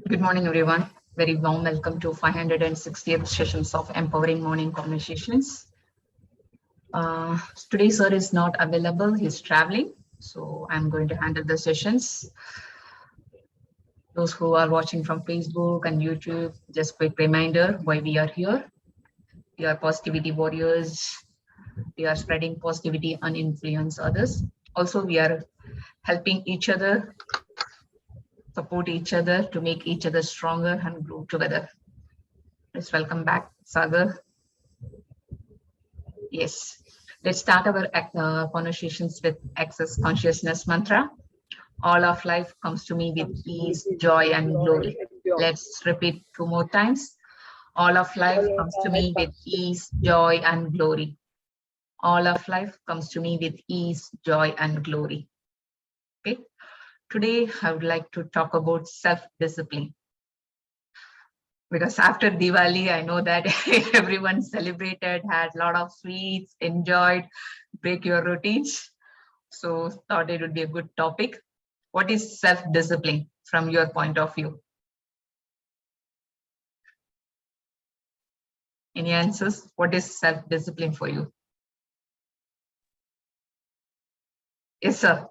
Good morning, everyone. Very warm welcome to 560th sessions of Empowering Morning Conversations. Today, sir is not available. He's traveling. So I'm going to handle the sessions. Those who are watching from Facebook and YouTube, just quick reminder why we are here. We are positivity warriors. We are spreading positivity and influence others. Also, we are helping each other, support each other to make each other stronger and grow together. Let's welcome back, Sagar. Yes. Let's start our conversations with Access Consciousness mantra. All of life comes to me with peace, joy, and glory. Let's repeat 2 more times. All of life comes to me with ease, joy, and glory. All of life comes to me with ease, joy, and glory. Okay. Today, I would like to talk about self-discipline. Because after Diwali, I know that everyone celebrated, had a lot of sweets, enjoyed, break your routines. So thought it would be a good topic. What is self-discipline from your point of view? Any answers? What is self-discipline for you? Yes, sir.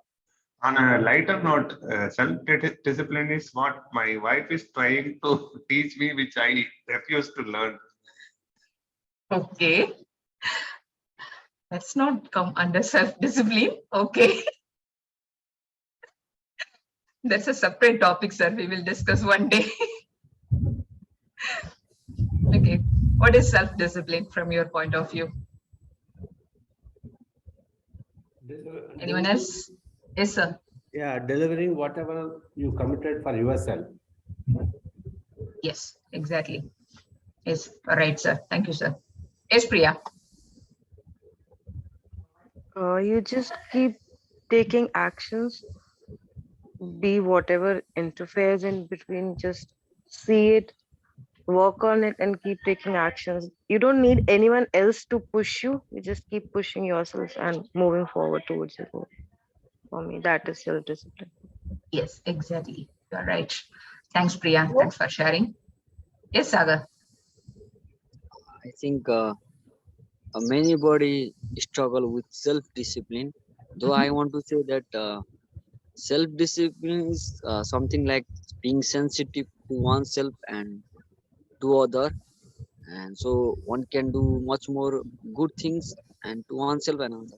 On a lighter note, self-discipline is what my wife is trying to teach me, which I refuse to learn. Okay. Let's not come under self-discipline. Okay. That's a separate topic, sir. We will discuss one day. Okay. What is self-discipline from your point of view? Anyone else? Yes, sir. Yeah, delivering whatever you committed for yourself. Yes, exactly. Yes, right, sir. Thank you, sir. Yes, Priya. You just keep taking actions, be whatever interferes in between, just see it, work on it, and keep taking actions. You don't need anyone else to push you. You just keep pushing yourself and moving forward towards your goal. For me, that is self discipline. Yes, exactly. You're right. Thanks, Priya. Thanks for sharing. Yes, Sagar. I think many body struggle with self-discipline. Though I want to say that self-discipline is something like being sensitive to oneself and to other, and so one can do much more good things and to oneself and other.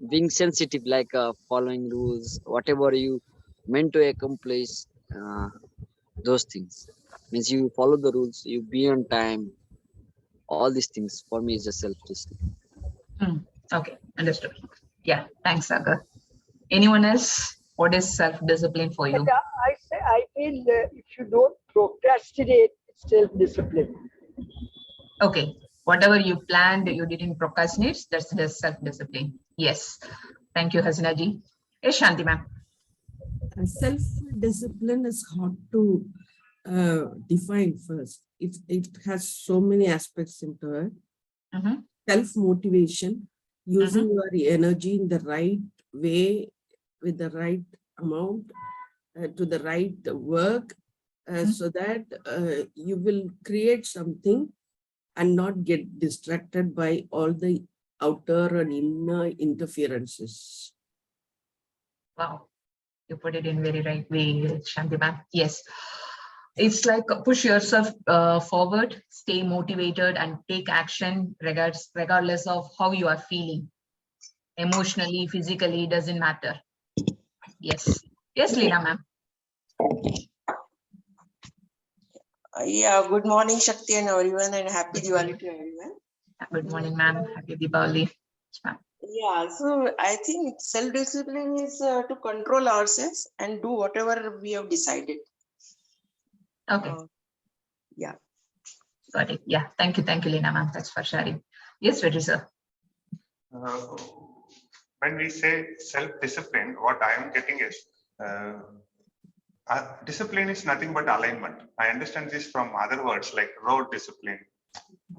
Being sensitive, like following rules, whatever you meant to accomplish, uh, those things means you follow the rules, you be on time. All these things for me is a self-discipline. Okay, understood. Yeah, thanks, Sagar. Anyone else? What is self-discipline for you? I feel if you don't procrastinate, it's self-discipline. Okay, whatever you planned, you didn't procrastinate. That's the self-discipline. Yes. Thank you, Hasinaji. Yes, Shanti ma'am. Self-discipline is hard to define first. It has so many aspects into it. Self-motivation, using your energy in the right way, with the right amount, to the right work, so that you will create something and not get distracted by all the outer and inner interferences. Wow, you put it in very right way, Shanti ma'am. Yes. It's like push yourself forward, stay motivated, and take action regardless of how you are feeling. Emotionally, physically, doesn't matter. Yes. Yes, Leena ma'am. Yeah, good morning, Shakti and everyone, and happy Diwali to everyone. Good morning, ma'am. Happy Diwali. Yeah, so I think self-discipline is to control ourselves and do whatever we have decided. Okay. Yeah. Got it. Yeah. Thank you, Leena ma'am. Thanks for sharing. Yes, Vijay sir. When we say self-discipline, what I am getting is discipline is nothing but alignment. I understand this from other words like road discipline,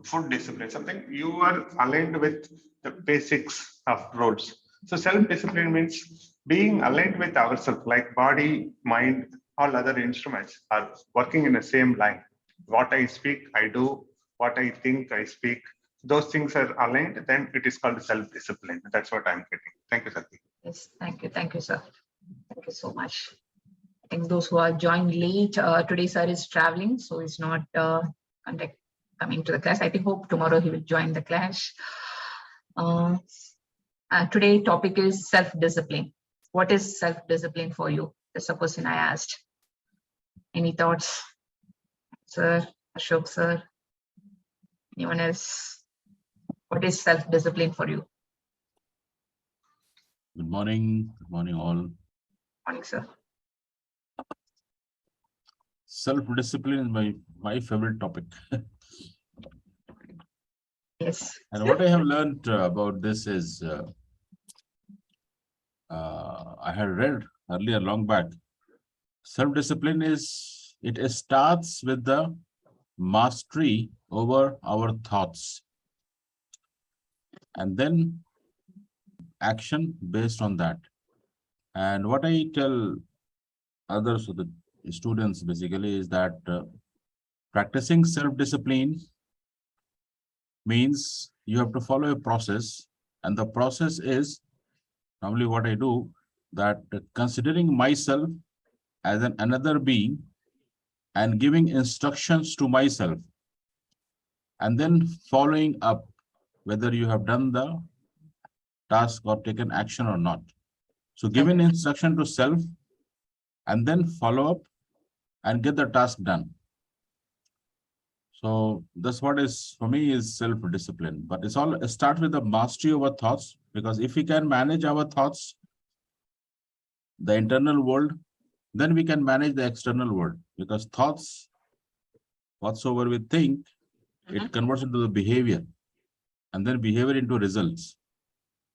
food discipline, something you are aligned with the basics of roads. So self-discipline means being aligned with ourselves, like body, mind, all other instruments are working in the same line. What I speak, I do. What I think, I speak. Those things are aligned, then it is called self-discipline. That's what I'm getting. Thank you, Sakti. Yes, thank you. Thank you, sir. Thank you so much. I think those who are joined late, today sir is traveling, so he's not coming to the class. I think hope tomorrow he will join the class. Today topic is self-discipline. What is self-discipline for you? That's the question I asked. Any thoughts? Sir, Ashok sir, anyone else? What is self-discipline for you? Good morning. Good morning, all. Morning, sir. Self-discipline is my favorite topic. Yes. And what I have learned about this is, I had read earlier, long back, self-discipline it starts with the mastery over our thoughts, and then action based on that. And what I tell others, so the students basically, is that practicing self-discipline means you have to follow a process, and the process is normally what I do, that considering myself as another being and giving instructions to myself, and then following up whether you have done the task or taken action or not. So giving instruction to self and then follow up and get the task done. So that's what is for me is self-discipline. But it starts with the mastery over thoughts, because if we can manage our thoughts, the internal world, then we can manage the external world, because thoughts, whatsoever we think, it converts into the behavior, and then behavior into results.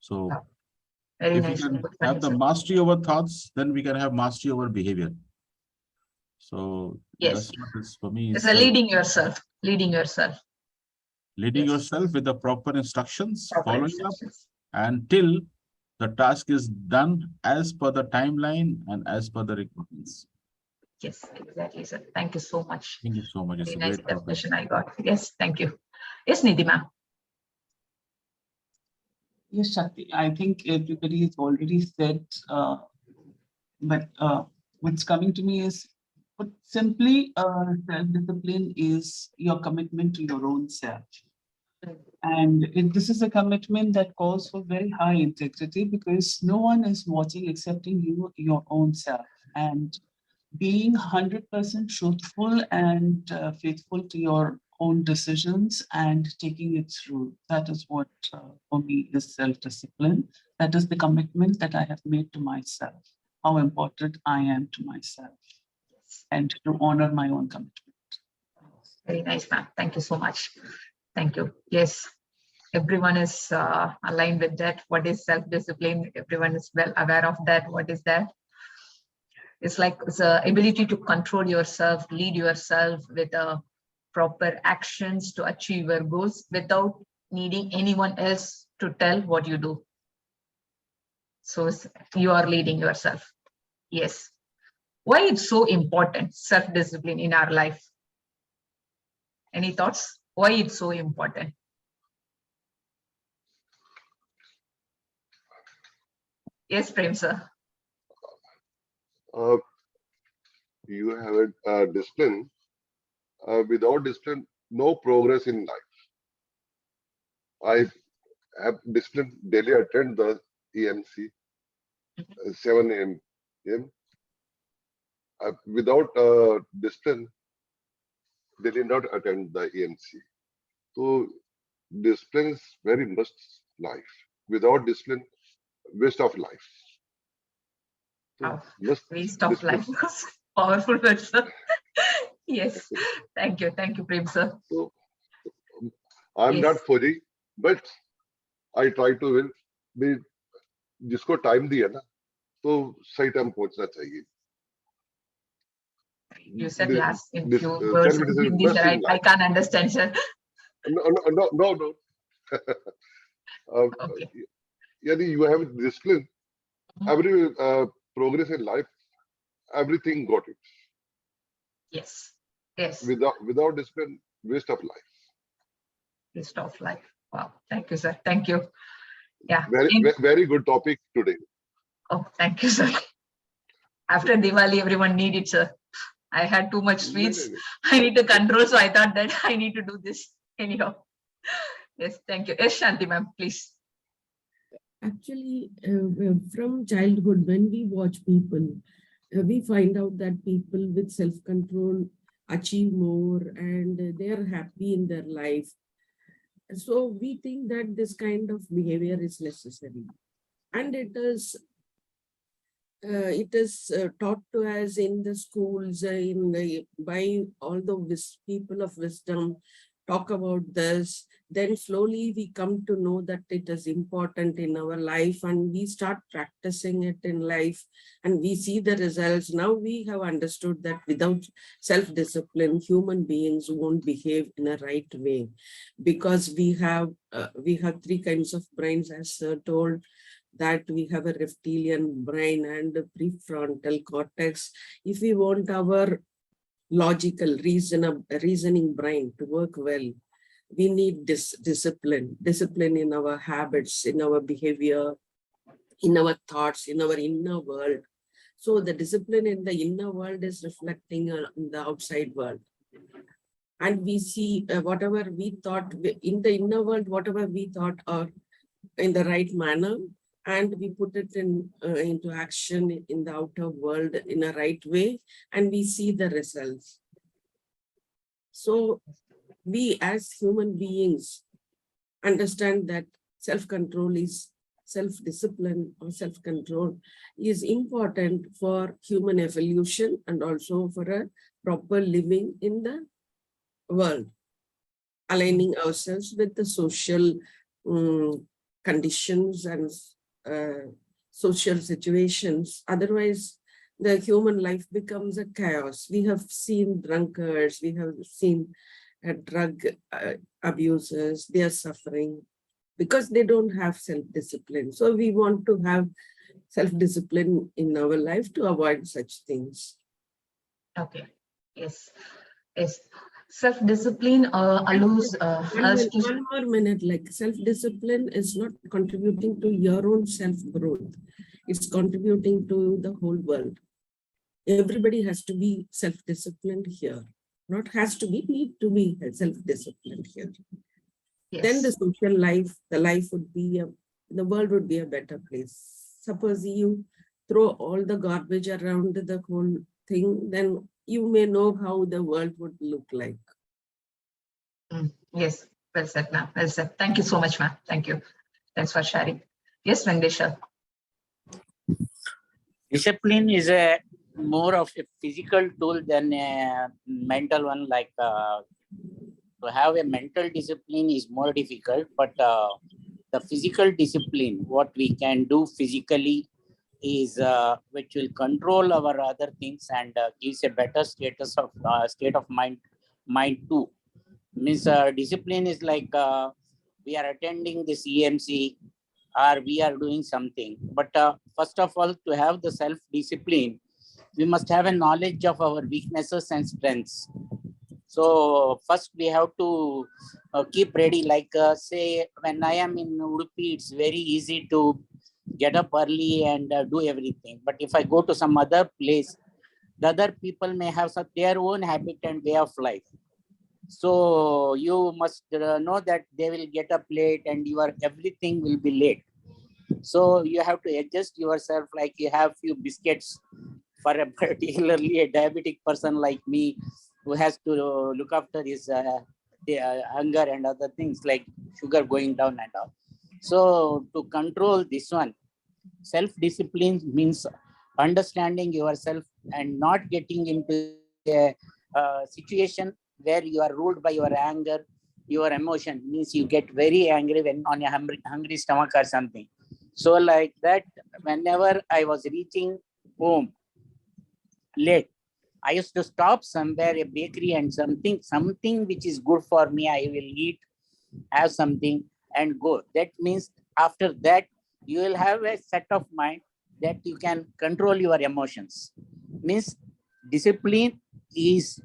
So Very if nice. we can have the mastery over thoughts, then we can have mastery over behavior. So Yes, that's what is for me. it's a leading yourself. Leading yourself. Leading Yes. yourself with the proper instructions, Proper following instructions. up until the task is done as per the timeline and as per the requirements. Yes, exactly, sir. Thank you so much. Thank you so much. It's Very a nice great topic. definition I got. Yes, thank you. Yes, Nidhi. Yes, Shakti, I think everybody has already said, but what's coming to me is, but simply self-discipline is your commitment to your own self. And this is a commitment that calls for very high integrity, because no one is watching excepting you, your own self. And being 100% truthful and faithful to your own decisions and taking it through. That is what for me is self-discipline. That is the commitment that I have made to myself, how important I am to myself, and to honor my own commitment. Very nice, ma'am. Thank you so much. Thank you. Yes, everyone is aligned with that. What is self-discipline? Everyone is well aware of that. What is that? It's like the ability to control yourself, lead yourself with proper actions to achieve your goals without needing anyone else to tell what you do. So you are leading yourself. Yes. Why it's so important, self-discipline in our life? Any thoughts? Why it's so important? Yes, Prem sir. You have a discipline. Without discipline, no progress in life. I have discipline daily, attend the EMC 7 a.m. Without discipline, they did not attend the EMC. So discipline is very much life. Without discipline, waste of life. So waste of life. Powerful word, sir. Yes. Thank you, Prem sir. So I'm not Fauji, but I try to win. मैं जिसको time दिया ना, तो सही time पहुंचना चाहिए. You said last in few words in Hindi, sir. I can't understand, sir. No. Okay. Yani you have discipline. Every progress in life, everything got it. Yes. Yes. Without discipline, waste of life. Waste of life. Wow. Thank you, sir. Thank you. Yeah. Very good topic today. Oh, thank you, sir. After Diwali, everyone need it, sir. I had too much sweets. I need to control, so I thought that I need to do this anyhow. Yes, thank you. Yes, Shanti ma'am, please. Actually, from childhood, when we watch people, we find out that people with self-control achieve more and they are happy in their life. So we think that this kind of behavior is necessary. And it is taught to us in the schools, by all the people of wisdom talk about this. Then slowly we come to know that it is important in our life and we start practicing it in life and we see the results. Now we have understood that without self-discipline, human beings won't behave in a right way, because we have three kinds of brains, as Sir told, that we have a reptilian brain and a prefrontal cortex. If we want our logical reasoning brain to work well, we need discipline in our habits, in our behavior, in our thoughts, in our inner world. So the discipline in the inner world is reflecting on the outside world. And we see whatever we thought in the inner world, whatever we thought are in the right manner, and we put it into action in the outer world in a right way, and we see the results. So we as human beings understand that self-control is self-discipline or self-control is important for human evolution and also for a proper living in the world, aligning ourselves with the social conditions and social situations. Otherwise, the human life becomes a chaos. We have seen drunkards, we have seen drug abusers, they are suffering because they don't have self-discipline. So we want to have self-discipline in our life to avoid such things. Okay. Yes. Yes. Self-discipline allows us to... One more minute, like self-discipline is not contributing to your own self-growth. It's contributing to the whole world. Everybody has to be self-disciplined here. Not has to be, need to be self-disciplined here. Yes. Then the social life, the life would be, the world would be a better place. Suppose you throw all the garbage around the whole thing, then you may know how the world would look like. Yes, well said, ma'am. Well said. Thank you so much, ma'am. Thank you. Thanks for sharing. Yes, Venkatesha. Discipline is a more of a physical tool than a mental one. Like to have a mental discipline is more difficult, but the physical discipline, what we can do physically, is which will control our other things and gives a better status of state of mind too. Means discipline is like we are attending this EMC or we are doing something. But first of all, to have the self-discipline, we must have a knowledge of our weaknesses and strengths. So first we have to keep ready. Like say when I am in Udupi, it's very easy to get up early and do everything. But if I go to some other place, the other people may have their own habit and way of life. So you must know that they will get up late and your everything will be late. So you have to adjust yourself, like you have few biscuits for a particularly a diabetic person like me who has to look after his hunger and other things like sugar going down and all. So to control this one, self-discipline means understanding yourself and not getting into a situation where you are ruled by your anger, your emotion. Means you get very angry when on a hungry stomach or something. So like that, whenever I was reaching home late, I used to stop somewhere, a bakery and something which is good for me, I will eat, have something and go. That means after that, you will have a set of mind that you can control your emotions. Means discipline is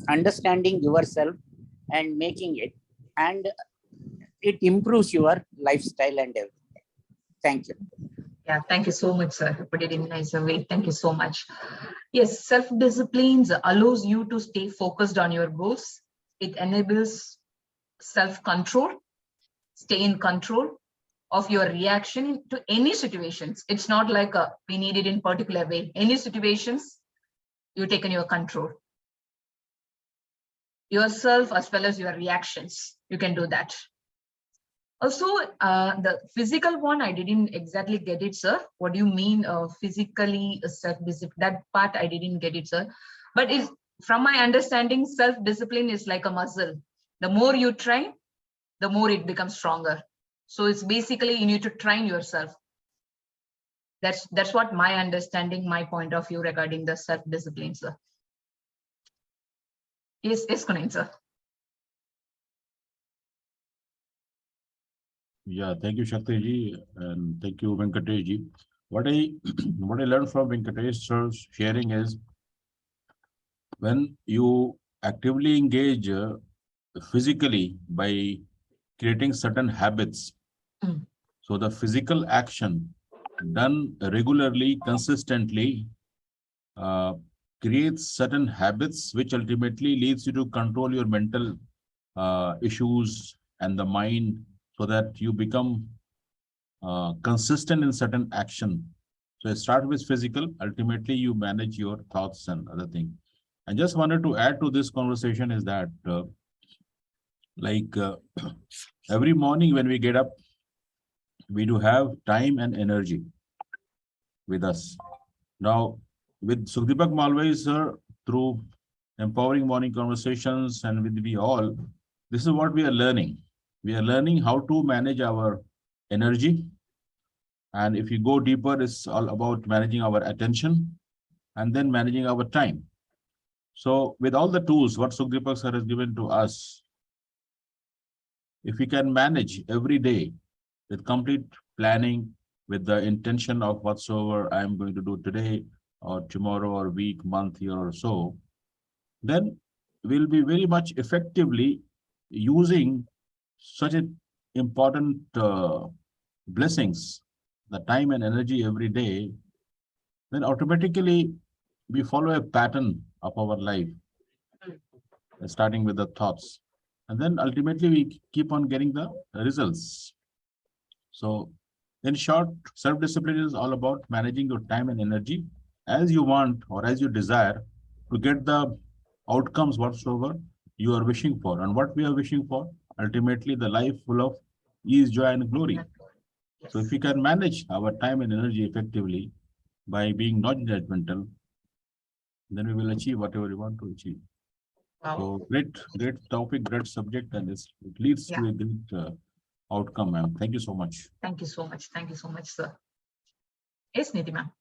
understanding yourself and making it, and it improves your lifestyle and everything. Thank you. Yeah, thank you so much, sir. You put it in a nicer way. Thank you so much. Yes, self-discipline allows you to stay focused on your goals. It enables self-control, stay in control of your reaction to any situations. It's not like we need it in particular way. Any situations, you take in your control. Yourself as well as your reactions, you can do that. Also, the physical one, I didn't exactly get it, sir. What do you mean physically self-discipline? That part I didn't get it, sir. But from my understanding, self-discipline is like a muscle. The more you train, the more it becomes stronger. So it's basically you need to train yourself. That's what my understanding, my point of view regarding the self-discipline, sir. Yes, Kunal, sir. Yeah, thank you, Shakti ji, and thank you, Venkatesh ji. What I learned from Venkatesh sir's sharing is when you actively engage physically by creating certain habits. So the physical action done regularly, consistently, creates certain habits, which ultimately leads you to control your mental issues and the mind, so that you become consistent in certain action. So I start with physical, ultimately you manage your thoughts and other things. I just wanted to add to this conversation is that every morning when we get up, we do have time and energy with us. Now, with Sukhdeepak Malviya sir, through empowering morning conversations and with we all, this is what we are learning. We are learning how to manage our energy. And if you go deeper, it's all about managing our attention and then managing our time. So with all the tools, what Sukhdeepak sir has given to us, if we can manage every day with complete planning, with the intention of whatsoever I am going to do today or tomorrow or week, month, year or so, then we'll be very much effectively using such an important blessings, the time and energy every day, then automatically we follow a pattern of our life, starting with the thoughts. And then ultimately we keep on getting the results. So in short, self-discipline is all about managing your time and energy as you want or as you desire to get the outcomes whatsoever you are wishing for. And what we are wishing for, ultimately the life full of ease, joy and glory. So if we can manage our time and energy effectively by being not judgmental, then we will achieve whatever we want to achieve. Wow. So great topic, great subject, and it leads to a great outcome, ma'am. Thank you so much. Thank you so much. Thank you so much, sir. Yes, Nidhi ma'am.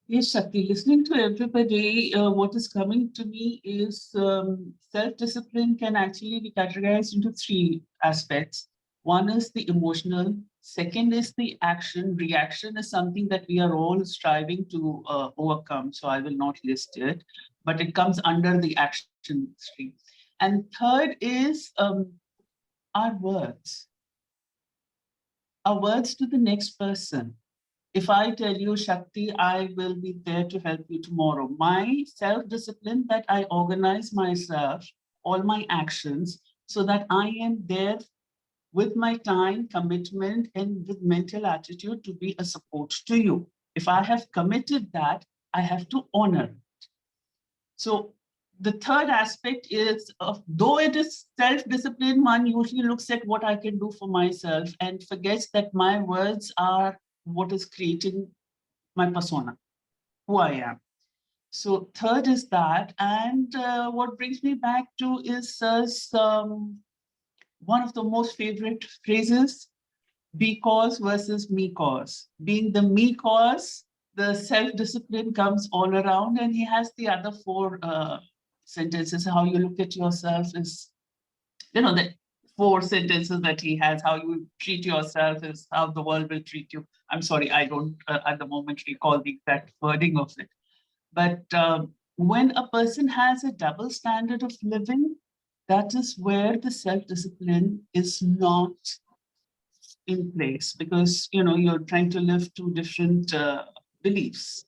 Yes, Shakti, listening to everybody, what is coming to me is self-discipline can actually be categorized into three aspects. One is the emotional, second is the action. Reaction is something that we are all striving to overcome, so I will not list it, but it comes under the action stream. And third is our words to the next person. If I tell you, Shakti, I will be there to help you tomorrow, my self-discipline that I organize myself, all my actions, so that I am there with my time, commitment, and with mental attitude to be a support to you. If I have committed that, I have to honor it. So the third aspect is, though it is self-discipline, one usually looks at what I can do for myself and forgets that my words are what is creating my persona, who I am. So third is that, and what brings me back to is one of the most favorite phrases, be cause versus me cause. Being the me cause, the self-discipline comes all around, and he has the other four sentences. How you look at yourself is, that 4 sentences that he has. How you treat yourself is how the world will treat you. I'm sorry, I don't at the moment recall the exact wording of it. But when a person has a double standard of living, that is where the self-discipline is not in place, because you're trying to live two different beliefs.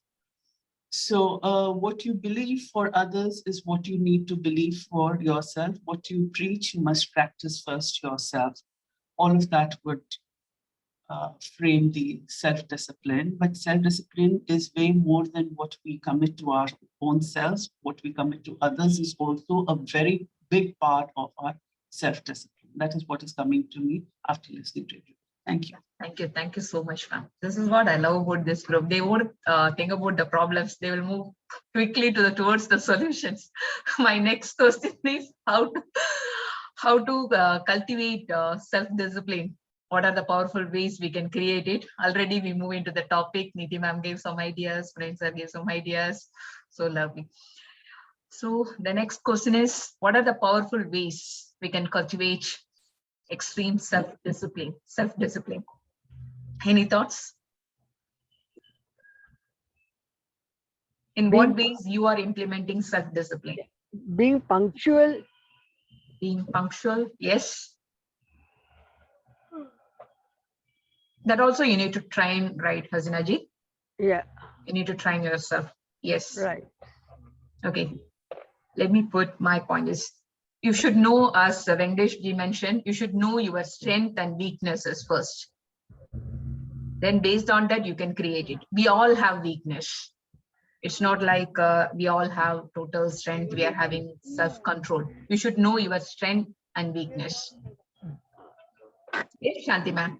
So what you believe for others is what you need to believe for yourself. What you preach, you must practice first yourself. All of that would frame the self-discipline, but self-discipline is way more than what we commit to our own selves. What we commit to others is also a very big part of our self-discipline. That is what is coming to me after listening to you. Thank you. Thank you. Thank you so much, ma'am. This is what I love about this group. They won't think about the problems. They will move quickly towards the solutions. My next question is how to cultivate self-discipline. What are the powerful ways we can create it? Already we move into the topic. Niti ma'am gave some ideas. Friends gave some ideas. So lovely. So the next question is, what are the powerful ways we can cultivate extreme self-discipline? Any thoughts? In what ways you are implementing self-discipline? Being punctual. Being punctual, yes. That also you need to train, right, Hasina ji? Yeah. You need to train yourself. Yes. Right. Okay. Let me put my point is, you should know, as Venkatesh ji mentioned, you should know your strength and weaknesses first. Then based on that, you can create it. We all have weakness. It's not like we all have total strength. We are having self-control. You should know your strength and weakness. Yes, Shanti ma'am.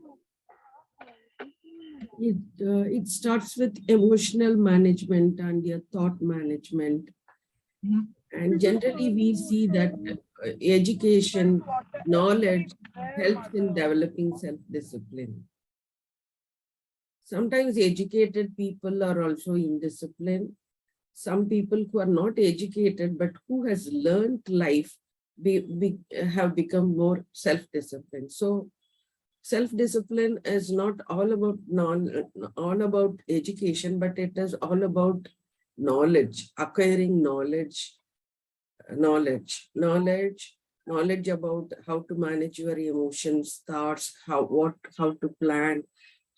It starts with emotional management and your thought management. And generally we see that education, knowledge helps in developing self-discipline. Sometimes educated people are also indisciplined. Some people who are not educated but who has learned life have become more self-disciplined. So self-discipline is not all about education, but it is all about knowledge, acquiring knowledge about how to manage your emotions, thoughts, how to plan,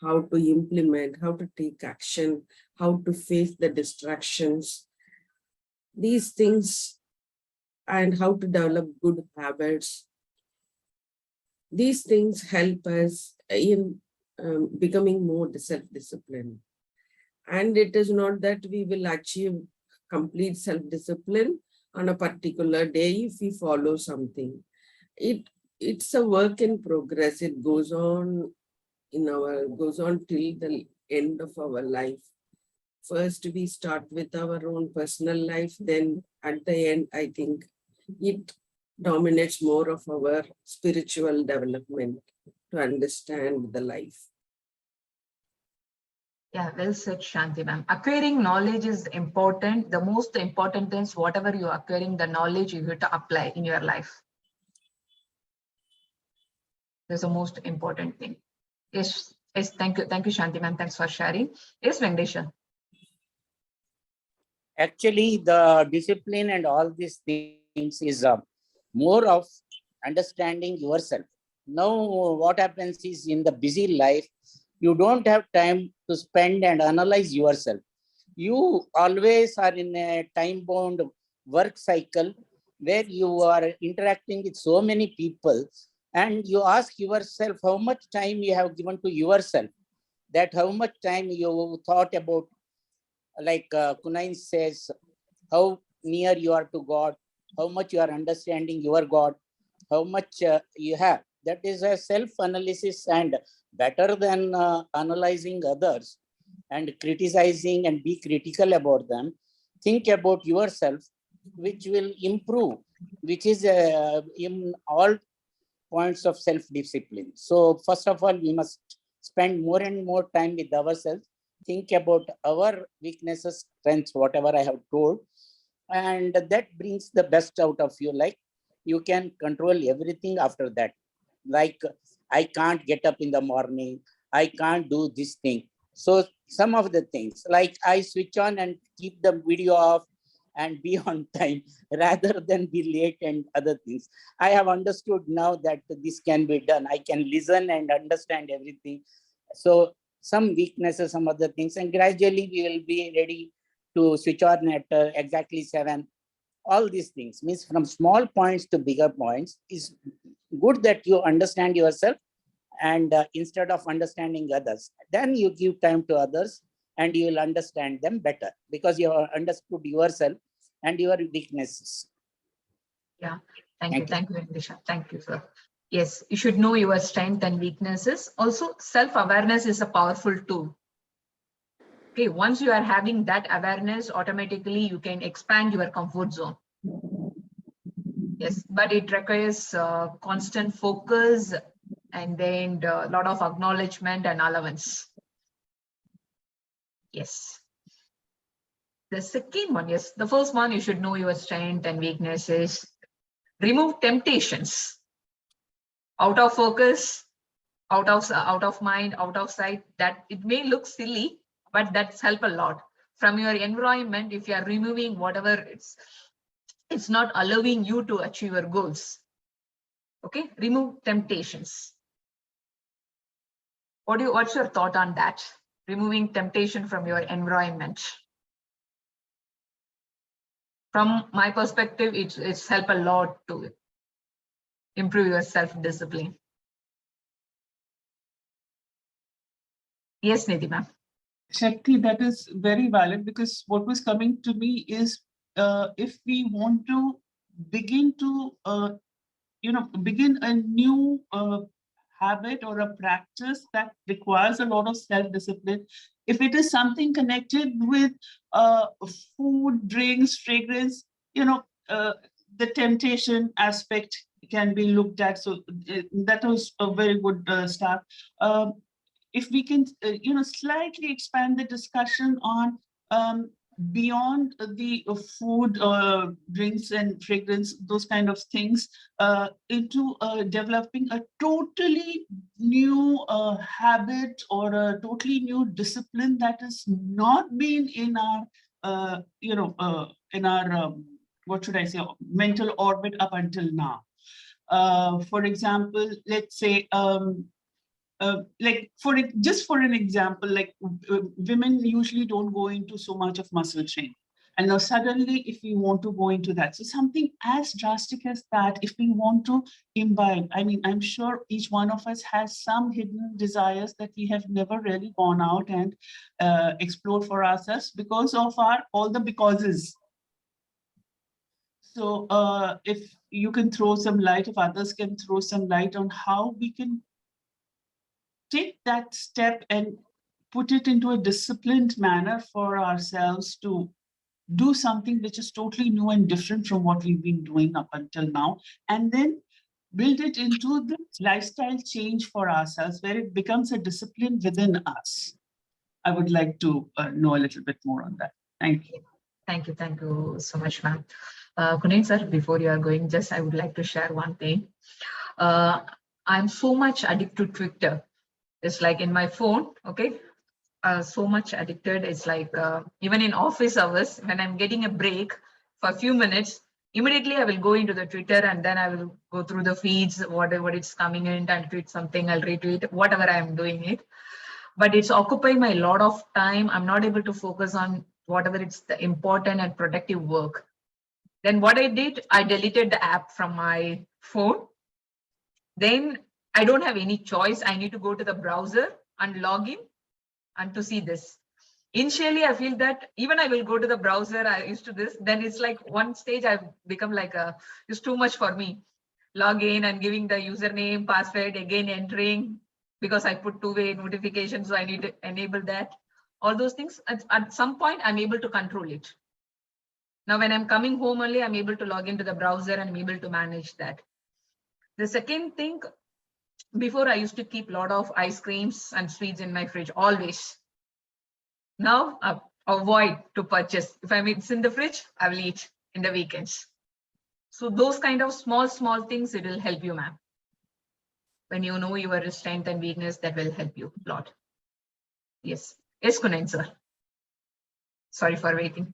how to implement, how to take action, how to face the distractions, these things, and how to develop good habits. These things help us in becoming more self-disciplined. And it is not that we will achieve complete self-discipline on a particular day if we follow something. It's a work in progress. It goes on till the end of our life. First, we start with our own personal life. Then at the end, I think it dominates more of our spiritual development to understand the life. Yeah, well said, Shanti ma'am. Acquiring knowledge is important. The most important thing is whatever you're acquiring, the knowledge you have to apply in your life. That's the most important thing. Yes, thank you, Shanti ma'am. Thanks for sharing. Yes, Venkatesha. Actually, the discipline and all these things is more of understanding yourself. Now, what happens is, in the busy life, you don't have time to spend and analyze yourself. You always are in a time-bound work cycle where you are interacting with so many people, and you ask yourself how much time you have given to yourself, that how much time you thought about, like Kunain says, how near you are to God, how much you are understanding your God, how much you have. That is a self-analysis, and better than analyzing others and criticizing and be critical about them, think about yourself, which will improve, which is in all points of self-discipline. So first of all, we must spend more and more time with ourselves, think about our weaknesses, strengths, whatever I have told, and that brings the best out of you. Like, you can control everything after that. like I can't get up in the morning, I can't do this thing. So some of the things like I switch on and keep the video off and be on time rather than be late and other things. I have understood now that this can be done. I can listen and understand everything. So some weaknesses, some other things, and gradually we will be ready to switch on at exactly 7. All these things means from small points to bigger points is good that you understand yourself, and instead of understanding others, then you give time to others and you will understand them better because you have understood yourself and your weaknesses. Yeah, thank you, Nisha. Thank you, sir. Yes, you should know your strength and weaknesses. Also, self-awareness is a powerful tool. Okay, once you are having that awareness, automatically you can expand your comfort zone. Yes, but it requires constant focus and then a lot of acknowledgement and allowance. Yes. The second one, yes, the first one, you should know your strength and weaknesses. Remove temptations. Out of focus, out of mind, out of sight. That it may look silly, but that's help a lot. From your environment, if you are removing whatever it's not allowing you to achieve your goals. Okay, remove temptations. What's your thought on that? Removing temptation from your environment. From my perspective, it's helped a lot to improve your self-discipline. Yes, Nidhi ma'am. Shakti, that is very valid, because what was coming to me is if we want to begin to begin a new habit or a practice that requires a lot of self-discipline, if it is something connected with food, drinks, fragrance, the temptation aspect can be looked at. So that was a very good start. If we can, slightly expand the discussion on beyond the food, drinks and fragrance, those kind of things, into developing a totally new habit or a totally new discipline that has not been in our, what should I say, mental orbit up until now. For example, let's say, just for an example, like women usually don't go into so much of muscle training. And now suddenly, if we want to go into that, so something as drastic as that, if we want to imbibe, I mean, I'm sure each one of us has some hidden desires that we have never really gone out and explored for ourselves because of all the becauses. So if you can throw some light, if others can throw some light on how we can take that step and put it into a disciplined manner for ourselves to do something which is totally new and different from what we've been doing up until now, and then build it into the lifestyle change for ourselves where it becomes a discipline within us. I would like to know a little bit more on that. Thank you. Thank you so much, ma'am. Kunal sir, before you are going, just I would like to share one thing. I'm so much addicted to Twitter. It's like in my phone, okay? So much addicted. It's like even in office hours, when I'm getting a break for a few minutes, immediately I will go into the Twitter and then I will go through the feeds, whatever it's coming in, and tweet something, I'll retweet, whatever I'm doing it. But it's occupying my lot of time. I'm not able to focus on whatever it's the important and productive work. Then what I did, I deleted the app from my phone. Then I don't have any choice. I need to go to the browser and log in and to see this. Initially, I feel that even I will go to the browser, I used to this, then it's like one stage I've become like it's too much for me. Log in and giving the username, password, again entering, because I put two-way notification, so I need to enable that. All those things, at some point, I'm able to control it. Now, when I'm coming home only, I'm able to log into the browser and I'm able to manage that. The second thing, before I used to keep a lot of ice creams and sweets in my fridge, always. Now, avoid to purchase. If it's in the fridge, I will eat in the weekends. So those kind of small things, it will help you, ma'am. When you know your strength and weakness, that will help you a lot. Yes. Yes, Kunan, sir. Sorry for waiting.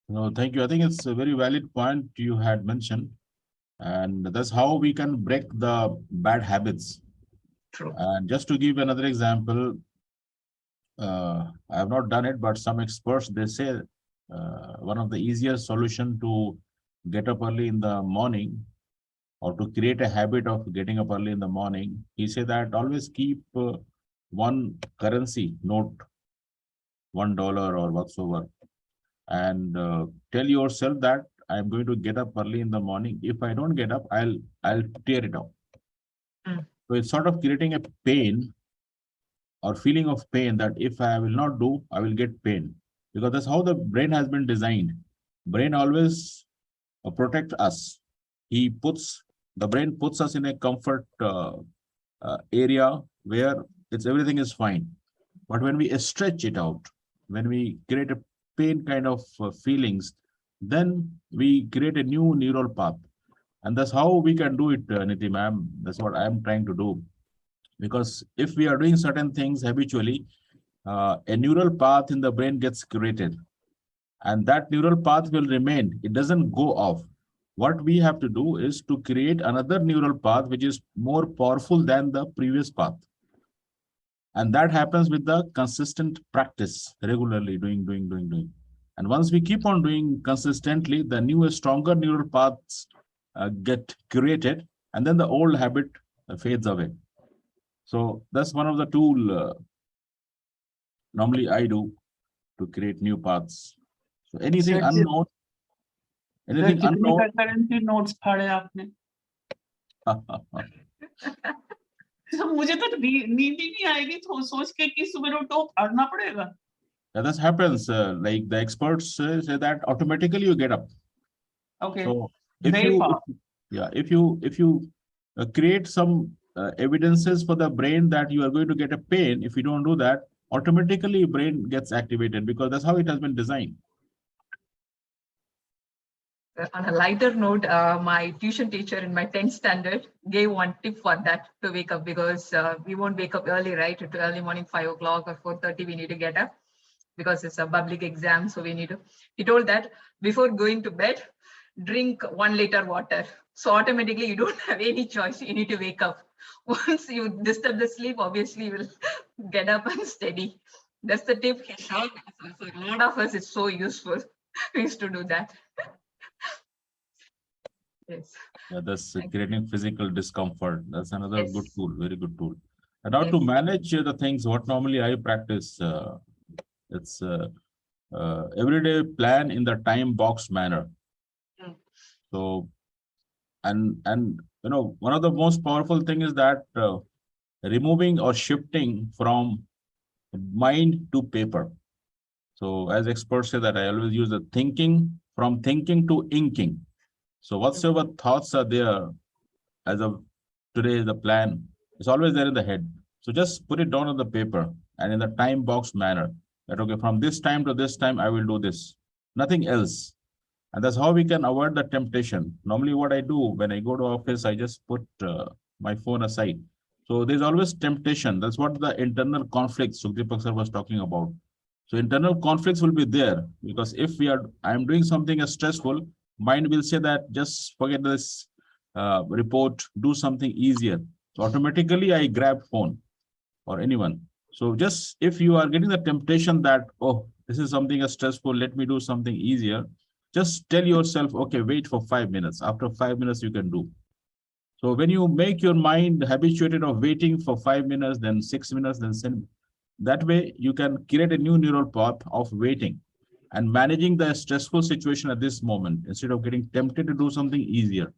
No, thank you. I think it's a very valid point you had mentioned. And that's how we can break the bad habits. True. And just to give another example, I have not done it, but some experts, they say one of the easiest solution to get up early in the morning or to create a habit of getting up early in the morning, he said that always keep one currency note, $1 or whatsoever, and tell yourself that I'm going to get up early in the morning. If I don't get up, I'll tear it out. So it's sort of creating a pain or feeling of pain that if I will not do, I will get pain, because that's how the brain has been designed. Brain always protect us. The brain puts us in a comfort area where everything is fine. But when we stretch it out, when we create a pain kind of feelings, then we create a new neural path. And that's how we can do it, Niti ma'am. That's what I'm trying to do. Because if we are doing certain things habitually, a neural path in the brain gets created. And that neural path will remain. It doesn't go off. What we have to do is to create another neural path which is more powerful than the previous path. And that happens with the consistent practice, regularly doing. And once we keep on doing consistently, the newer, stronger neural paths get created, and then the old habit fades away. So that's one of the tools normally I do to create new paths. So anything Sir, unknown, anything कितने unknown. Currency notes फाड़े आपने? तो मुझे तो नींद ही नहीं आएगी तो सोच के कि सुबह उठो फाड़ना पड़ेगा. Yeah, that happens. Like the experts say that automatically you get up. Okay. So if Very you, fast. if you create some evidences for the brain that you are going to get a pain, if you don't do that, automatically brain gets activated, because that's how it has been designed. On a lighter note, my tuition teacher in my 10th standard gave one tip for that to wake up, because we won't wake up early, right? At early morning, 5 o'clock or 4:30, we need to get up because it's a public exam. So we need to, he told that before going to bed, drink 1 liter water. So automatically you don't have any choice. You need to wake up. Once you disturb the sleep, obviously you will get up and steady. That's the tip he showed. So a lot of us, it's so useful. We used to do that. Yes. Yeah, that's creating physical discomfort. That's another good tool, very good tool. And how Yes. to manage the things, what normally I practice, it's everyday plan in the time box manner. So, and you know, one of the most powerful thing is that removing or shifting from mind to paper. So as experts say that I always use the thinking, from thinking to inking. So whatsoever thoughts are there as of today, the plan is always there in the head. So just put it down on the paper and in the time box manner that, okay, from this time to this time, I will do this, nothing else. And that's how we can avoid the temptation. Normally what I do when I go to office, I just put my phone aside. So there's always temptation. That's what the internal conflicts Sukhdeepak sir was talking about. So internal conflicts will be there, because if I'm doing something stressful, mind will say that just forget this report, do something easier. So automatically I grab phone or anyone. So just if you are getting the temptation that, oh, this is something stressful, let me do something easier, just tell yourself, okay, wait for 5 minutes. After 5 minutes, you can do. So when you make your mind habituated of waiting for 5 minutes, then 6 minutes, then 7, that way you can create a new neural path of waiting and managing the stressful situation at this moment instead of getting tempted to do something easier.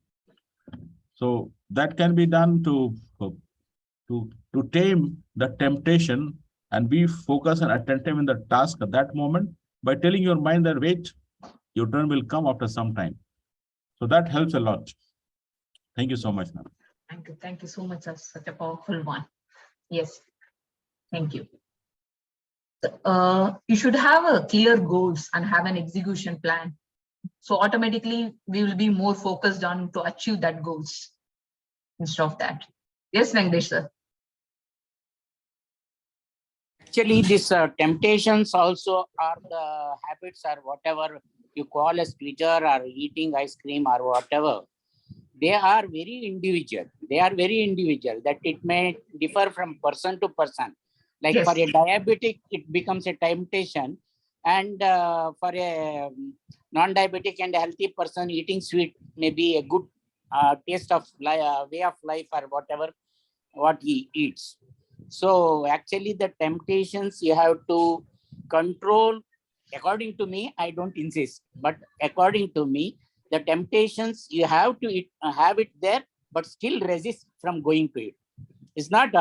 So that can be done to tame the temptation and be focused and attentive in the task at that moment by telling your mind that, wait, your turn will come after some time. So that helps a lot. Thank you so much, ma'am. Thank you. Thank you so much. That's such a powerful one. Yes. Thank you. You should have a clear goals and have an execution plan. So automatically we will be more focused on to achieve that goals instead of that. Yes, Venkatesh sir. Actually, these temptations also are the habits or whatever you call as pleasure or eating ice cream or whatever. They are very individual. They are very individual that it may differ from person to person. Like Yes. for a diabetic, it becomes a temptation. And for a non-diabetic and a healthy person, eating sweet may be a good taste of way of life or whatever what he eats. So actually the temptations you have to control. According to me, I don't insist, but according to me, the temptations you have to have it there, but still resist from going to it. It's not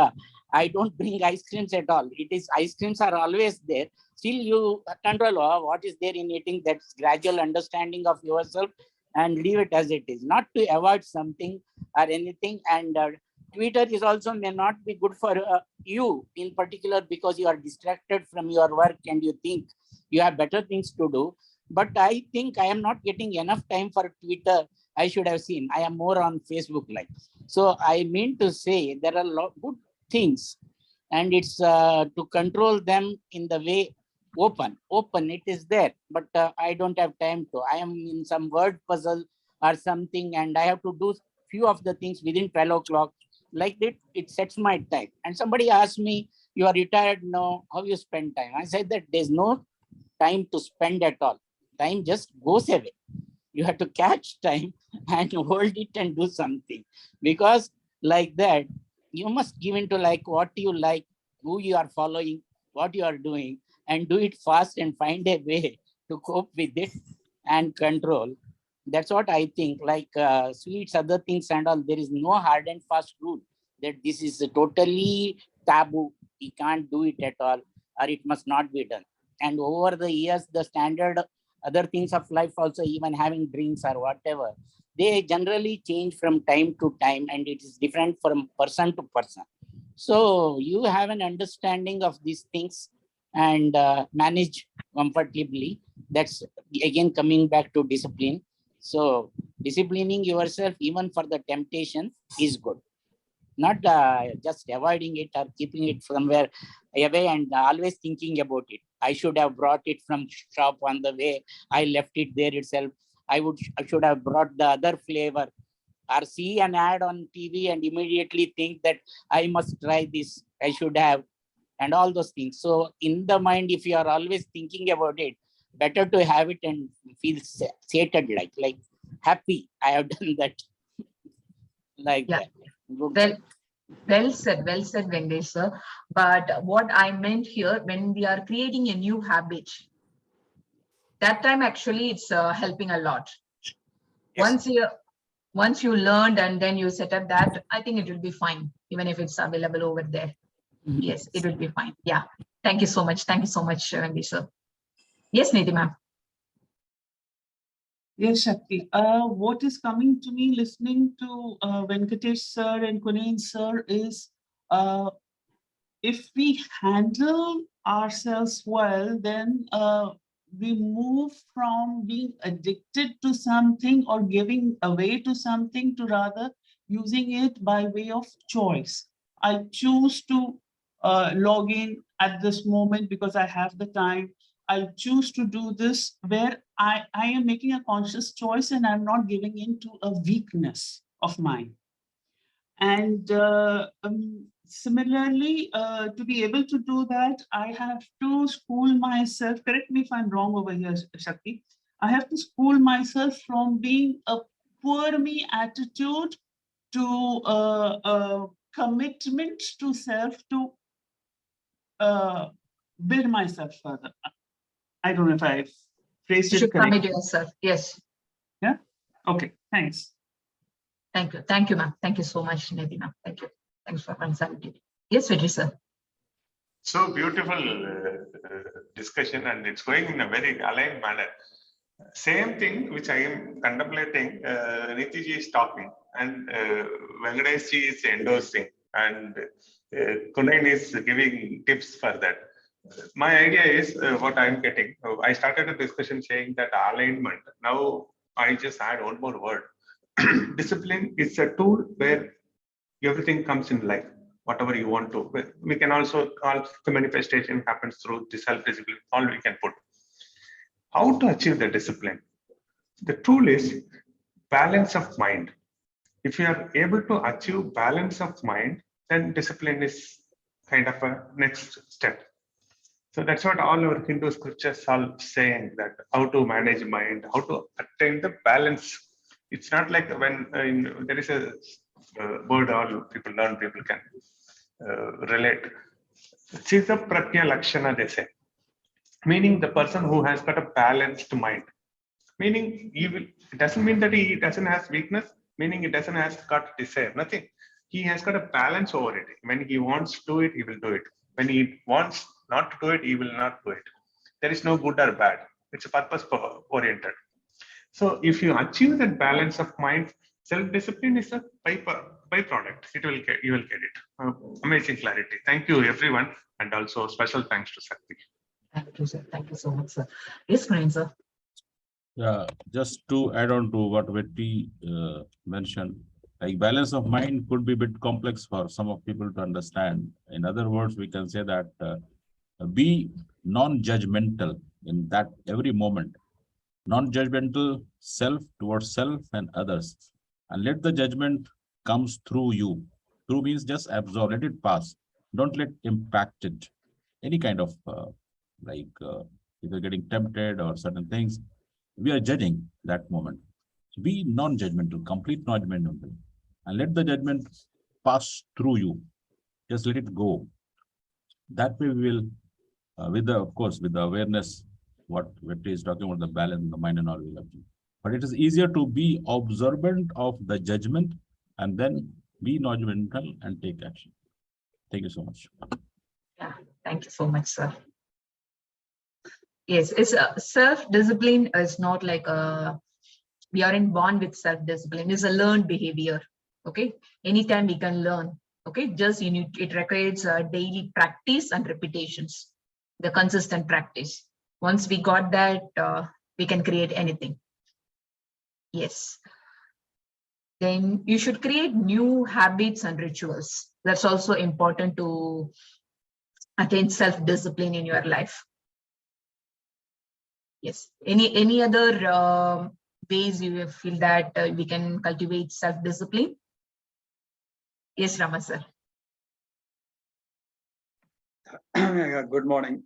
I don't bring ice creams at all. It is ice creams are always there. Still you control what is there in eating. That's gradual understanding of yourself and leave it as it is. Not to avoid something or anything. And Twitter is also may not be good for you in particular because you are distracted from your work and you think you have better things to do. But I think I am not getting enough time for Twitter. I should have seen. I am more on Facebook like. So I mean to say there are a lot good things, and it's to control them in the way open. It is there, but I don't have time to. I am in some word puzzle or something, and I have to do few of the things within 12 o'clock. Like that, it sets my time. And somebody asked me, "You are retired now. How you spend time?" I said that there's no time to spend at all. Time just goes away. You have to catch time and hold it and do something, because like that you must give into like what you like, who you are following, what you are doing, and do it fast and find a way to cope with it and control. That's what I think. Like sweets, other things and all, there is no hard and fast rule that this is totally taboo. You can't do it at all, or it must not be done. And over the years, the standard other things of life also, even having drinks or whatever, they generally change from time to time, and it is different from person to person. So you have an understanding of these things and manage comfortably. That's again coming back to discipline. So disciplining yourself even for the temptation is good. Not just avoiding it or keeping it somewhere away and always thinking about it. I should have brought it from shop on the way. I left it there itself. I should have brought the other flavor, or see an ad on TV and immediately think that I must try this. I should have, and all those things. So in the mind, if you are always thinking about it, better to have it and feel sated, like happy. I have done that. Like Yeah. that. Well said, Venkatesh sir. But what I meant here, when we are creating a new habit, that time actually it's helping a lot. Yes. Once you learned and then you set up that, I think it will be fine, even if it's available over there. Yes, it will be fine. Yeah. Thank you so much. Thank you so much, Venkatesh sir. Yes, Nidhi ma'am. Yes, Shakti. What is coming to me listening to Venkatesh sir and Kunal sir is if we handle ourselves well, then we move from being addicted to something or giving away to something to rather using it by way of choice. I choose to log in at this moment because I have the time. I choose to do this where I am making a conscious choice and I'm not giving in to a weakness of mine. And similarly, to be able to do that, I have to school myself. Correct me if I'm wrong over here, Shakti. I have to school myself from being a poor me attitude to commitment to self to build myself further. I don't know if I phrased You it should correctly. commit yourself. Yes. Yeah. Okay. Thanks. Thank you. Thank you, ma'am. Thank you so much, Nidhi ma'am. Thank you. Thanks for consulting. Yes, Vijay sir. So beautiful discussion, and it's going in a very aligned manner. Same thing which I am contemplating, Nitiji is talking, and Venkatesh ji is endorsing, and Kunain is giving tips for that. My idea is what I'm getting. I started a discussion saying that alignment. Now I just add one more word. Discipline is a tool where everything comes in life, whatever you want to. We can also call the manifestation happens through the self-discipline, all we can put. How to achieve the discipline? The tool is balance of mind. If you are able to achieve balance of mind, then discipline is kind of a next step. So that's what all our Hindu scriptures are saying, that how to manage mind, how to attain the balance. It's not like when there is a word all people learn, people can relate. Chitta Pratya Lakshana, they say, meaning the person who has got a balanced mind. Meaning it doesn't mean that he doesn't have weakness, meaning it doesn't have got desire, nothing. He has got a balance over it. When he wants to do it, he will do it. When he wants not to do it, he will not do it. There is no good or bad. It's a purpose oriented. So if you achieve that balance of mind, self-discipline is a byproduct. You will get it. Amazing clarity. Thank you, everyone. And also special thanks to Sakti. Thank you, sir. Thank you so much, sir. Yes, Naren, sir. Yeah, just to add on to what Vetri mentioned, like balance of mind could be a bit complex for some of people to understand. In other words, we can say that be non-judgmental in that every moment, non-judgmental self towards self and others, and let the judgment comes through you. Through means just absorb, let it pass. Don't let impact it. Any kind of either getting tempted or certain things, we are judging that moment. Be non-judgmental, complete non-judgmental, and let the judgment pass through you. Just let it go. That way we will, of course, with the awareness, what Vetri is talking about, the balance in the mind and all will achieve. But it is easier to be observant of the judgment and then be non-judgmental and take action. Thank you so much. Yeah, thank you so much, sir. Yes, it's self-discipline is not like we aren't born with self-discipline. It's a learned behavior. Okay, anytime we can learn. Okay, just it requires daily practice and repetitions, the consistent practice. Once we got that, we can create anything. Yes. Then you should create new habits and rituals. That's also important to attain self-discipline in your life. Yes. Any other ways you feel that we can cultivate self-discipline? Yes, Rama sir. Good morning.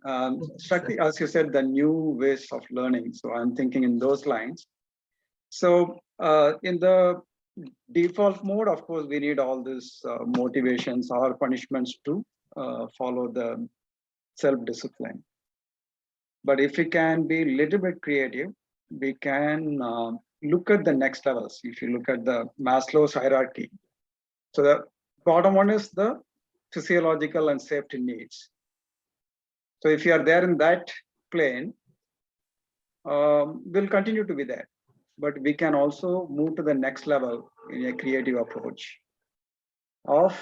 Shakti, as you said, the new ways of learning. So I'm thinking in those lines. So in the default mode, of course, we need all these motivations or punishments to follow the self-discipline. But if we can be a little bit creative, we can look at the next levels. If you look at the Maslow's hierarchy, so the bottom one is the physiological and safety needs. So if you are there in that plane, we'll continue to be there. But we can also move to the next level in a creative approach of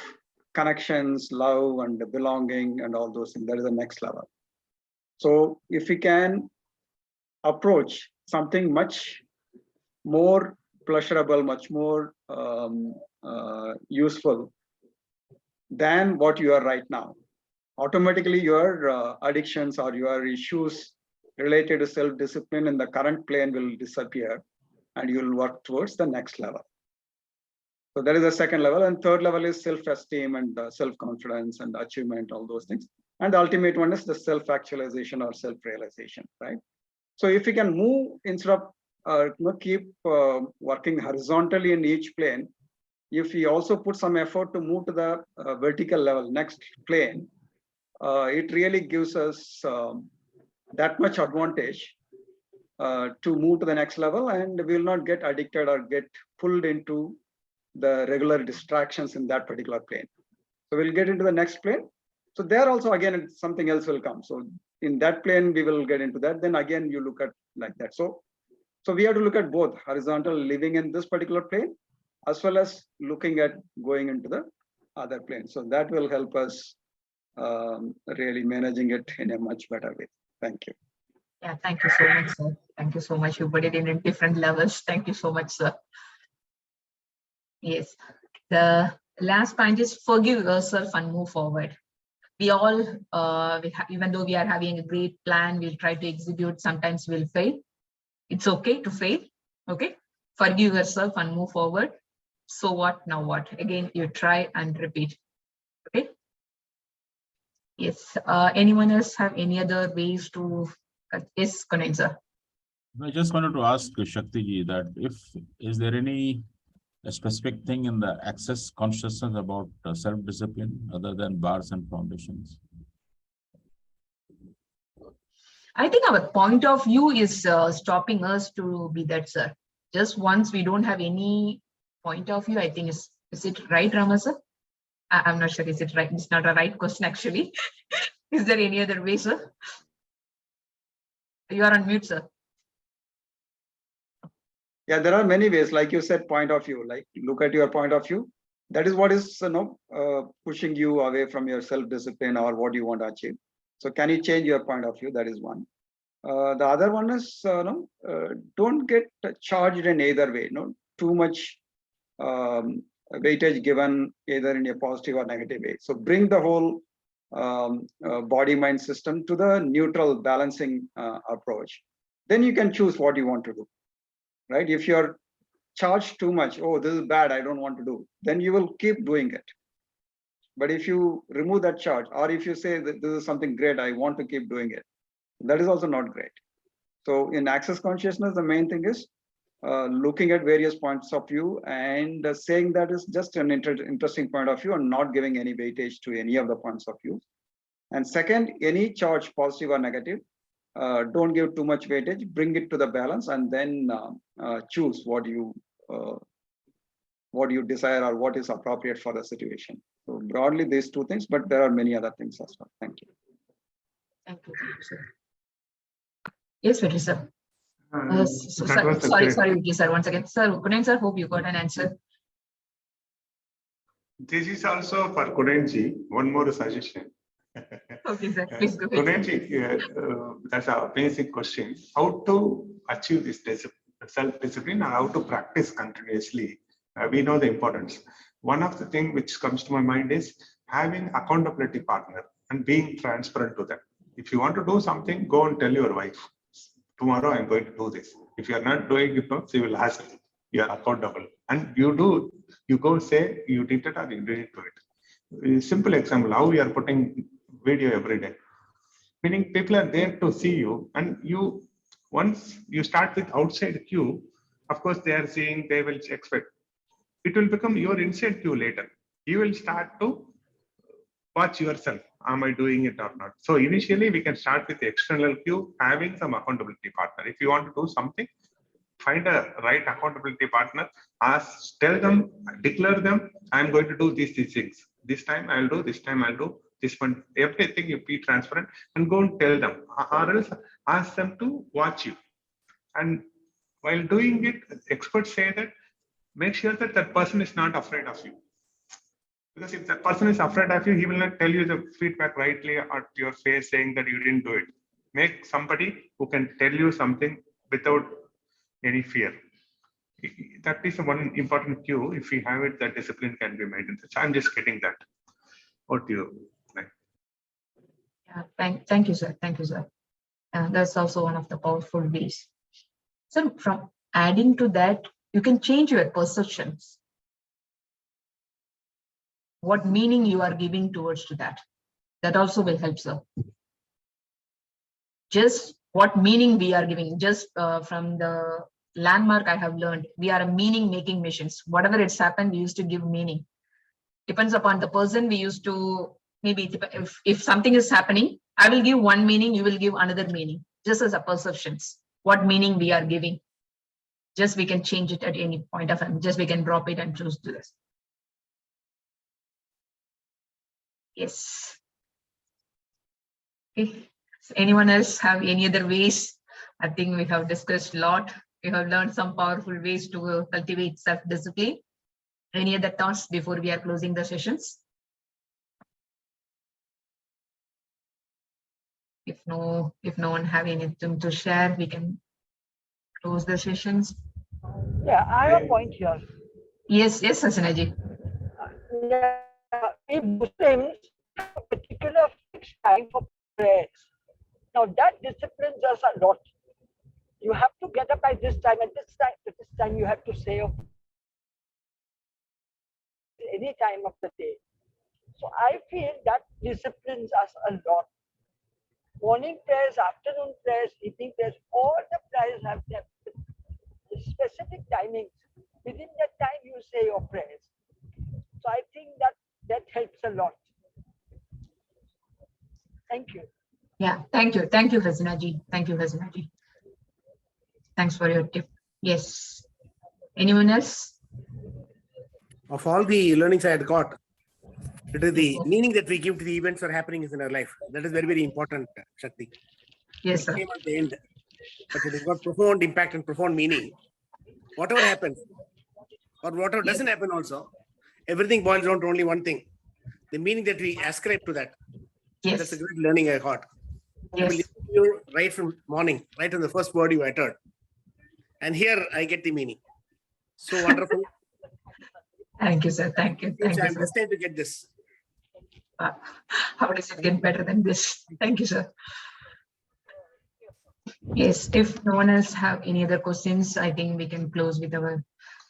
connections, love, and belonging, and all those things. That is the next level. So if we can approach something much more pleasurable, much more useful than what you are right now, automatically your addictions or your issues related to self-discipline in the current plane will disappear and you will work towards the next level. So that is the second level. And third level is self-esteem and self-confidence and achievement, all those things. And the ultimate one is the self-actualization or self-realization, right? So if we can move instead of keep working horizontally in each plane, if we also put some effort to move to the vertical level, next plane, it really gives us that much advantage to move to the next level, and we will not get addicted or get pulled into the regular distractions in that particular plane. So we'll get into the next plane. So there also, again, something else will come. So in that plane, we will get into that. Then again, you look at like that. So we have to look at both horizontal living in this particular plane, as well as looking at going into the other plane. So that will help us really managing it in a much better way. Thank you. Yeah, thank you so much, sir. Thank you so much. You put it in different levels. Thank you so much, sir. Yes, the Last point is forgive yourself and move forward. We all, even though we are having a great plan, we'll try to execute. Sometimes we'll fail. It's okay to fail. Okay. Forgive yourself and move forward. So what? Now what? Again, you try and repeat. Okay. Yes. Anyone else have any other ways to? Yes, Kunal sir. I just wanted to ask Shakti ji that is there any specific thing in the access consciousness about self-discipline other than bars and foundations? I think our point of view is stopping us to be that, sir. Just once we don't have any point of view, I think is it right, Rama sir? I'm not sure. Is it right? It's not a right question actually. Is there any other way, sir? You are on mute, sir. Yeah, there are many ways, like you said, point of view, like look at your point of view. That is what is pushing you away from your self-discipline or what you want to achieve. So can you change your point of view? That is one. The other one is don't get charged in either way. Too much weightage given either in a positive or negative way. So bring the whole body-mind system to the neutral balancing approach. Then you can choose what you want to do. Right? If you're charged too much, oh, this is bad, I don't want to do, then you will keep doing it. But if you remove that charge, or if you say that this is something great, I want to keep doing it, that is also not great. So in access consciousness, the main thing is looking at various points of view and saying that is just an interesting point of view and not giving any weightage to any of the points of view. And second, any charge, positive or negative, don't give too much weightage, bring it to the balance, and then choose what you desire or what is appropriate for the situation. So broadly, these two things, but there are many other things as well. Thank you. Thank you, sir. Yes, Vijay sir. Sorry, Vijay sir. Once again, sir, Kunal sir, hope you got an answer. This is also for Kunenji. One more suggestion. Okay, sir. Please go ahead. Kunenji, that's a basic question. How to achieve this self-discipline and how to practice continuously? We know the importance. One of the things which comes to my mind is having accountability partner and being transparent to them. If you want to do something, go and tell your wife, tomorrow I'm going to do this. If you are not doing it, she will ask you. You are accountable. And you go say you did it or you didn't do it. A simple example, how we are putting video every day. Meaning people are there to see you, and once you start with outside cue, of course they are seeing, they will expect. It will become your inside cue later. You will start to watch yourself. Am I doing it or not? So initially we can start with the external cue, having some accountability partner. If you want to do something, find a right accountability partner, tell them, declare them, I'm going to do these things. This time I'll do, this time I'll do, this one, everything you be transparent and go and tell them, or else ask them to watch you. And while doing it, experts say that make sure that that person is not afraid of you. Because if that person is afraid of you, he will not tell you the feedback rightly at your face saying that you didn't do it. Make somebody who can tell you something without any fear. That is one important cue. If we have it, that discipline can be maintained. So I'm just getting that. What do you like? Yeah, thank you, sir. Thank you, sir. That's also one of the powerful ways. So from adding to that, you can change your perceptions. What meaning you are giving towards to that. That also will help, sir. Just what meaning we are giving, just from the landmark I have learned, we are a meaning-making machines. Whatever it's happened, we used to give meaning. Depends upon the person, we used to, maybe if something is happening, I will give one meaning, you will give another meaning, just as a perceptions. What meaning we are giving. Just we can change it at any point of time. Just we can drop it and choose to this. Yes. Okay. So anyone else have any other ways? I think we have discussed a lot. We have learned some powerful ways to cultivate self-discipline. Any other thoughts before we are closing the sessions? If no one have anything to share, we can close the sessions. Yeah, I have a point here. Yes, Hasinaji. Yeah, we Muslims have a particular fixed time for prayers. Now that disciplines us a lot. You have to get up at this time, at this time you have to say any time of the day. So I feel that disciplines us a lot. Morning prayers, afternoon prayers, evening prayers, all the prayers have their specific timings. Within that time you say your prayers. So I think that helps a lot. Thank you. Yeah, thank you. Thank you, Hasina ji. Thank you, Hasina ji. Thanks for your tip. Yes. Anyone else? Of all the learnings I had got, it is the meaning that we give to the events that are happening in our life. That is very, very important, Shakti. Yes, It sir. came at the end, but it has got profound impact and profound meaning. Whatever happens, or whatever doesn't happen also, everything boils down to only one thing. The meaning that we ascribe to that. Yes. That's a great learning I got. I will Yes. listen to you right from morning, right from the first word you uttered. And here I get the meaning. So wonderful. Thank you, sir. Thank you. Thank you, I'm sir. destined to get this. How does it get better than this? Thank you, sir. Yes, if no one else have any other questions, I think we can close with our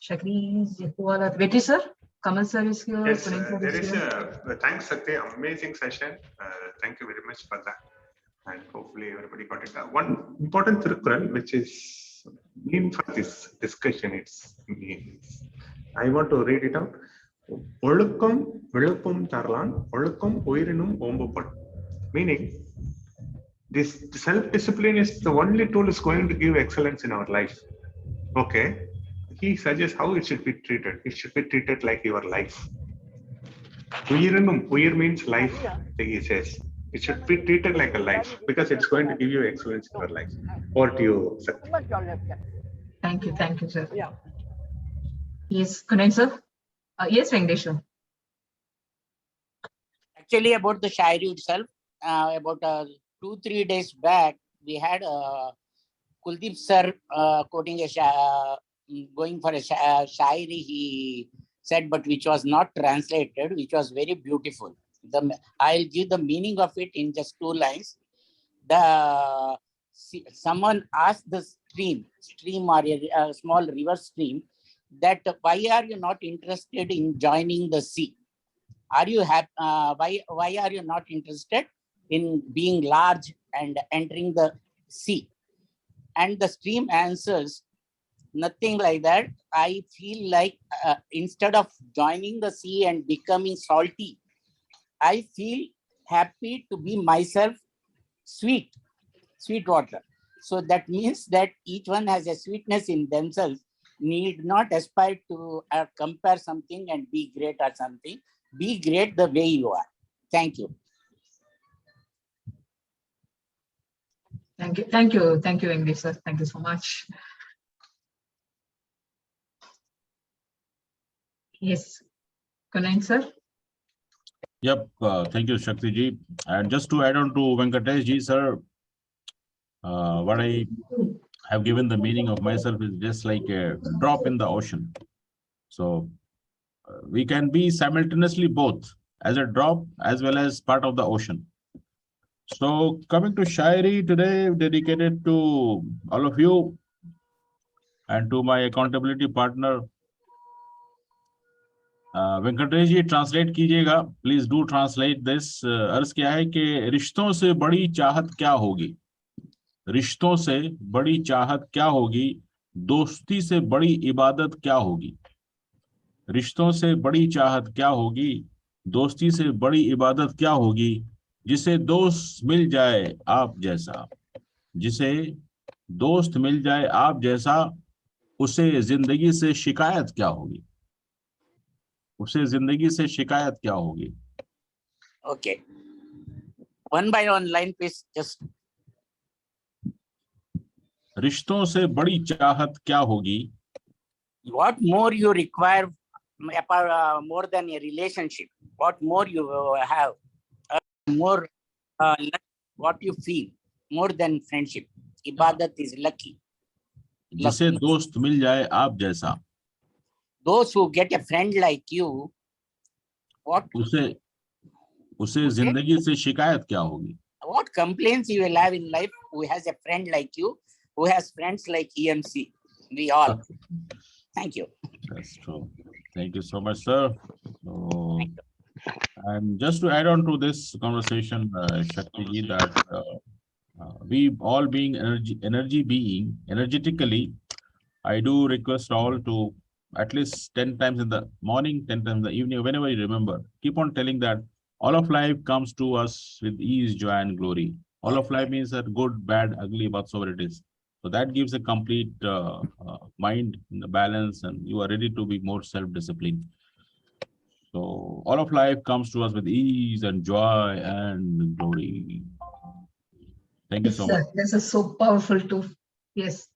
Shakris. Veti sir, Kamal sir is here. Yes, Puneet sir there is is here. a thanks, Sakti. Amazing session. Thank you very much for that. And hopefully everybody got it. One important Thirukkural, which is mean for this discussion, it's means. I want to read it out. Olukkum viluppum tarlan, olukkum uirinum ombupad. Meaning, this self-discipline is the only tool is going to give excellence in our life. Okay. He suggests how it should be treated. It should be treated like your life. Uyirinum, uyir means life, he says. It should be treated like a life because it's going to give you excellence in your life. Or to you, Sakti. Thank you, sir. Yeah. Yes, Kunal sir. Yes, Venkateshwar. Actually, about the Shairi itself, about 2-3 days back, we had Kuldeep sir quoting going for a Shairi, he said, but which was not translated, which was very beautiful. I'll give the meaning of it in just 2 lines. Someone asked the stream or a small river stream that why are you not interested in joining the sea? Are you happy? Why are you not interested in being large and entering the sea? And the stream answers, nothing like that. I feel like instead of joining the sea and becoming salty, I feel happy to be myself sweet water. So that means that each one has a sweetness in themselves, need not aspire to compare something and be great or something. Be great the way you are. Thank you. Thank you, Venkateshwar sir. Thank you so much. Yes, Kunal sir. Yep, thank you, Shakti ji. And just to add on to Venkatesh ji, sir, what I have given the meaning of myself is just like a drop in the ocean. So we can be simultaneously both as a drop as well as part of the ocean. So coming to Shairi today, dedicated to all of you and to my accountability partner, Venkatesh ji translate कीजिएगा, please do translate this. अर्ज क्या है कि रिश्तों से बड़ी चाहत क्या होगी, रिश्तों से बड़ी चाहत क्या होगी, दोस्ती से बड़ी इबादत क्या होगी. रिश्तों से बड़ी चाहत क्या होगी, दोस्ती से बड़ी इबादत क्या होगी. जिसे दोस्त मिल जाए आप जैसा, जिसे दोस्त मिल जाए आप जैसा, उसे जिंदगी से शिकायत क्या होगी, उसे जिंदगी से शिकायत क्या होगी. Okay. One by one line, please. Just. रिश्तों से बड़ी चाहत क्या होगी. What more you require more than a relationship? What more you have? More what you feel more than friendship. Ibadat is lucky. जिसे दोस्त मिल जाए आप जैसा. Those who get a friend like you, What उसे जिंदगी से शिकायत क्या होगी? what complaints you will have in life who has a friend like you, who has friends like EMC? We all. Thank you. That's true. Thank you so much, sir. So, and just to add on to this conversation, Shakti ji, that we all being energetically, I do request all to at least 10 times in the morning, 10 times in the evening, whenever you remember, keep on telling that all of life comes to us with ease, joy, and glory. All of life means that good, bad, ugly, whatsoever it is. So that gives a complete mind in the balance, and you are ready to be more self-disciplined. So all of life comes to us with ease and joy and glory. Thank you Yes, so sir. much. This is so powerful too. Yes.